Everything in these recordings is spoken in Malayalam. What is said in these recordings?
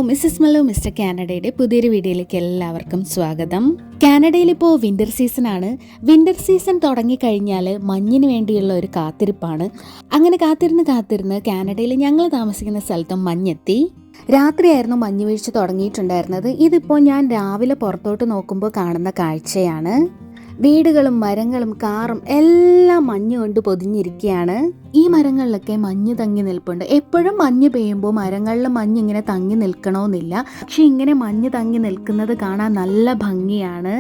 മിസ്സസ് മല്ലു മിസ്റ്റർ കാനഡയുടെ പുതിയൊരു വീഡിയോയിലേക്ക് എല്ലാവർക്കും സ്വാഗതം. കാനഡയിൽ ഇപ്പോൾ വിന്റർ സീസൺ ആണ്. വിന്റർ സീസൺ തുടങ്ങിക്കഴിഞ്ഞാൽ മഞ്ഞിന് വേണ്ടിയുള്ള ഒരു കാത്തിരിപ്പാണ്. അങ്ങനെ കാത്തിരുന്ന് കാനഡയിൽ ഞങ്ങൾ താമസിക്കുന്ന സ്ഥലത്തും മഞ്ഞെത്തി. രാത്രിയായിരുന്നു മഞ്ഞ് വീഴ്ച തുടങ്ങിയിട്ടുണ്ടായിരുന്നത്. ഇതിപ്പോൾ ഞാൻ രാവിലെ പുറത്തോട്ട് നോക്കുമ്പോൾ കാണുന്ന കാഴ്ചയാണ്. വീടുകളും മരങ്ങളും കാറും എല്ലാം മഞ്ഞ് കൊണ്ട് പൊതിഞ്ഞിരിക്കുകയാണ്. ഈ മരങ്ങളിലൊക്കെ മഞ്ഞ് തങ്ങി നിൽപ്പുണ്ട്. എപ്പോഴും മഞ്ഞ് പെയ്യുമ്പോൾ മരങ്ങളിൽ മഞ്ഞ് ഇങ്ങനെ തങ്ങി നിൽക്കണമെന്നില്ല. പക്ഷെ ഇങ്ങനെ മഞ്ഞ് തങ്ങി നിൽക്കുന്നത് കാണാൻ നല്ല ഭംഗിയാണ്.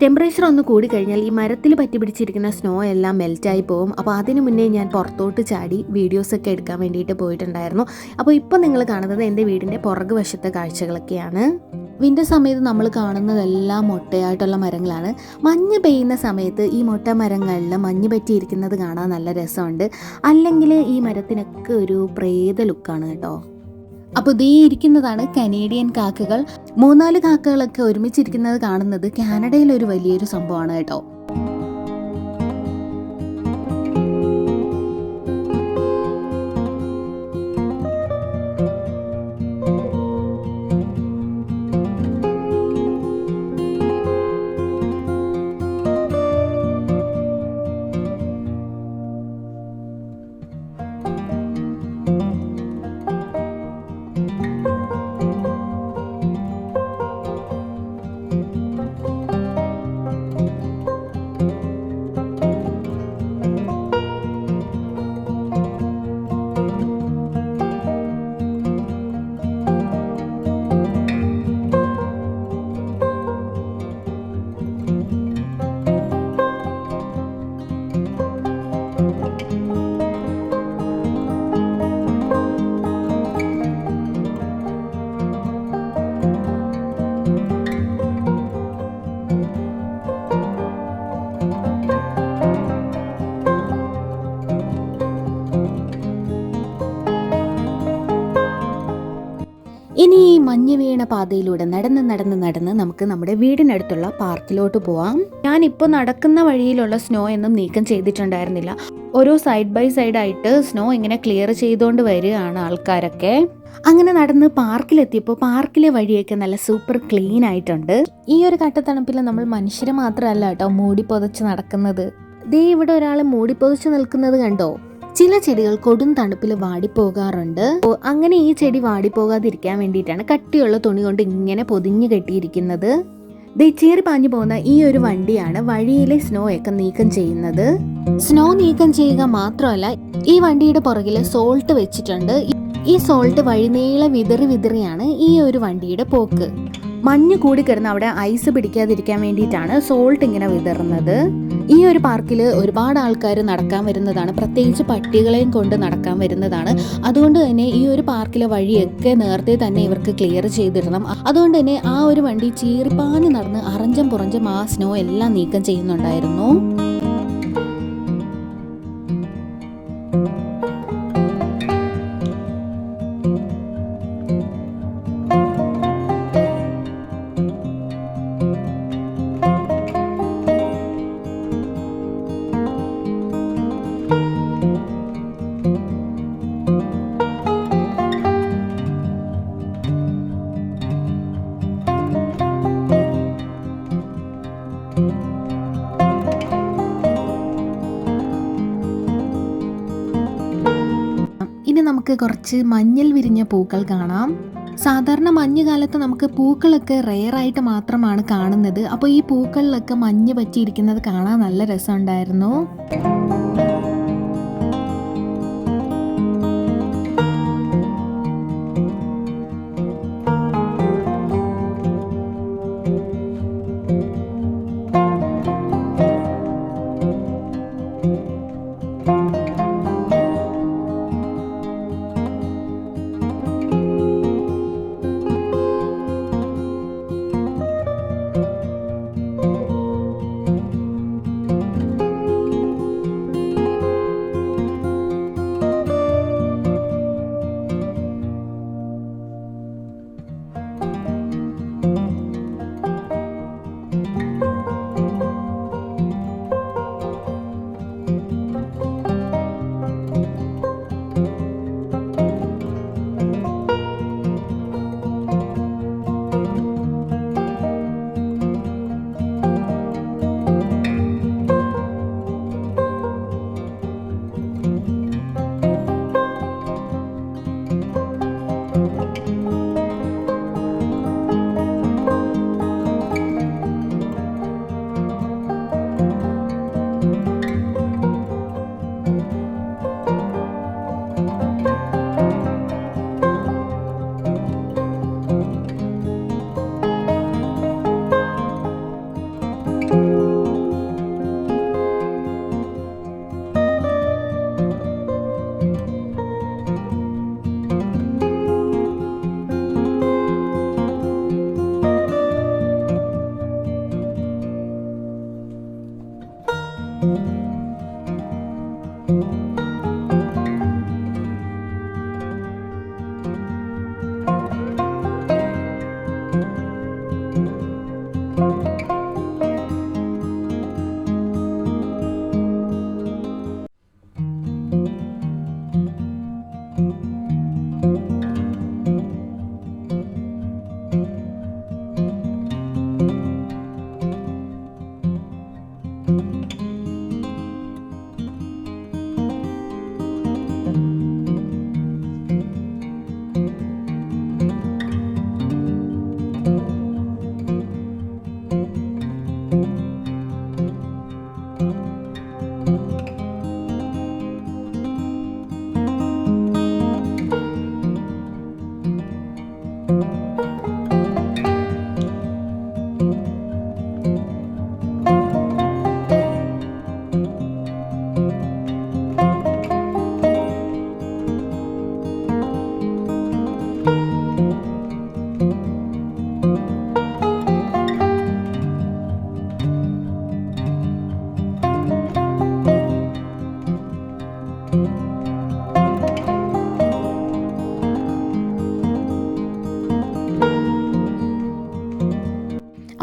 ടെമ്പറേച്ചർ ഒന്ന് കൂടിക്കഴിഞ്ഞാൽ ഈ മരത്തിൽ പറ്റി പിടിച്ചിരിക്കുന്ന സ്നോ എല്ലാം മെൽറ്റായി പോകും. അപ്പോൾ അതിന് മുന്നേ ഞാൻ പുറത്തോട്ട് ചാടി വീഡിയോസൊക്കെ എടുക്കാൻ വേണ്ടിയിട്ട് പോയിട്ടുണ്ടായിരുന്നു. അപ്പോൾ ഇപ്പോൾ നിങ്ങൾ കാണുന്നത് എൻ്റെ വീടിൻ്റെ പുറകു വശത്തെ കാഴ്ചകളൊക്കെയാണ്. വിൻ്റർ സമയത്ത് നമ്മൾ കാണുന്നതെല്ലാം മൊട്ടയായിട്ടുള്ള മരങ്ങളാണ്. മഞ്ഞ് പെയ്യുന്ന സമയത്ത് ഈ മൊട്ട മരങ്ങളിൽ മഞ്ഞ് പറ്റിയിരിക്കുന്നത് കാണാൻ നല്ല രസമുണ്ട്. അല്ലെങ്കിൽ ഈ മരത്തിനൊക്കെ ഒരു പ്രേത ലുക്കാണ് കേട്ടോ. അപ്പോൾ ദേ ഇരിക്കുന്നതാണ് കനേഡിയൻ കാക്കകൾ. 3-4 കാക്കകളൊക്കെ ഒരുമിച്ചിരിക്കുന്നത് കാണുന്നത് കാനഡയിലൊരു വലിയൊരു സംഭവമാണ് കേട്ടോ. ഇനി ഈ മഞ്ഞ് വീണ പാതയിലൂടെ നടന്ന് നമുക്ക് നമ്മുടെ വീടിനടുത്തുള്ള പാർക്കിലോട്ട് പോവാം. ഞാനിപ്പോൾ നടക്കുന്ന വഴിയിലുള്ള സ്നോ ഒന്നും നീക്കം ചെയ്തിട്ടുണ്ടായിരുന്നില്ല. ഓരോ സൈഡ് ബൈ സൈഡ് ആയിട്ട് സ്നോ ഇങ്ങനെ ക്ലിയർ ചെയ്തുകൊണ്ട് വരികയാണ് ആൾക്കാരൊക്കെ. അങ്ങനെ നടന്ന് പാർക്കിലെത്തിയപ്പോൾ പാർക്കിലെ വഴിയൊക്കെ നല്ല സൂപ്പർ ക്ലീൻ ആയിട്ടുണ്ട്. ഈ ഒരു കട്ടത്തണുപ്പിൽ നമ്മൾ മനുഷ്യരെ മാത്രമല്ല കേട്ടോ മൂടി പൊതച്ച് നടക്കുന്നത്. ദേ ഇവിടെ ഒരാൾ മൂടി പൊതച്ച് നിൽക്കുന്നത് കണ്ടോ. ചില ചെടികൾ കൊടും തണുപ്പിൽ വാടിപ്പോകാറുണ്ട്. അങ്ങനെ ഈ ചെടി വാടിപ്പോകാതിരിക്കാൻ വേണ്ടിയിട്ടാണ് കട്ടിയുള്ള തുണി കൊണ്ട് ഇങ്ങനെ പൊതിഞ്ഞു കെട്ടിയിരിക്കുന്നത്. ചീറി പാഞ്ഞു പോകുന്ന ഈ ഒരു വണ്ടിയാണ് വഴിയിലെ സ്നോ ഒക്കെ നീക്കം ചെയ്യുന്നത്. സ്നോ നീക്കം ചെയ്യുക മാത്രമല്ല, ഈ വണ്ടിയുടെ പുറകിൽ സോൾട്ട് വെച്ചിട്ടുണ്ട്. ഈ സോൾട്ട് വഴിനീളെ വിതറിയാണ് ഈ ഒരു വണ്ടിയുടെ പോക്ക്. മഞ്ഞ് കൂടിക്കിടന്ന് അവിടെ ഐസ് പിടിക്കാതിരിക്കാൻ വേണ്ടിയിട്ടാണ് സോൾട്ട് ഇങ്ങനെ വിതറുന്നത്. ഈ ഒരു പാർക്കിൽ ഒരുപാട് ആൾക്കാർ നടക്കാൻ വരുന്നതാണ്, പ്രത്യേകിച്ച് പട്ടികളെയും കൊണ്ട് നടക്കാൻ വരുന്നതാണ്. അതുകൊണ്ട് തന്നെ ഈ ഒരു പാർക്കിലെ വഴിയൊക്കെ നേരത്തെ തന്നെ ഇവർക്ക് ക്ലിയർ ചെയ്തിടണം. അതുകൊണ്ട് തന്നെ ആ ഒരു വണ്ടി ചീറിപ്പാഞ്ഞ് നടന്ന് അറഞ്ചം പുറഞ്ചം ആ സ്നോ എല്ലാം നീക്കം ചെയ്യുന്നുണ്ടായിരുന്നു. ഇനി നമുക്ക് കുറച്ച് മഞ്ഞൾ വിരിഞ്ഞ പൂക്കൾ കാണാം. സാധാരണ മഞ്ഞുകാലത്ത് നമുക്ക് പൂക്കളൊക്കെ റെയറായിട്ട് മാത്രമാണ് കാണുന്നത്. അപ്പോൾ ഈ പൂക്കളിലൊക്കെ മഞ്ഞ് പറ്റിയിരിക്കുന്നത് കാണാൻ നല്ല രസമുണ്ടായിരുന്നു.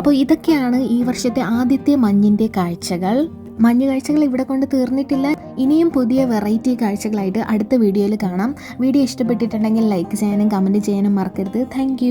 അപ്പോൾ ഇതൊക്കെയാണ് ഈ വർഷത്തെ ആദ്യത്തെ മഞ്ഞിൻ്റെ കാഴ്ചകൾ. മഞ്ഞ് കാഴ്ചകൾ ഇവിടെ കൊണ്ട് തീർന്നിട്ടില്ല. ഇനിയും പുതിയ വെറൈറ്റി കാഴ്ചകളായിട്ട് അടുത്ത വീഡിയോയിൽ കാണാം. വീഡിയോ ഇഷ്ടപ്പെട്ടിട്ടുണ്ടെങ്കിൽ ലൈക്ക് ചെയ്യാനും കമൻറ്റ് ചെയ്യാനും മറക്കരുത്. താങ്ക്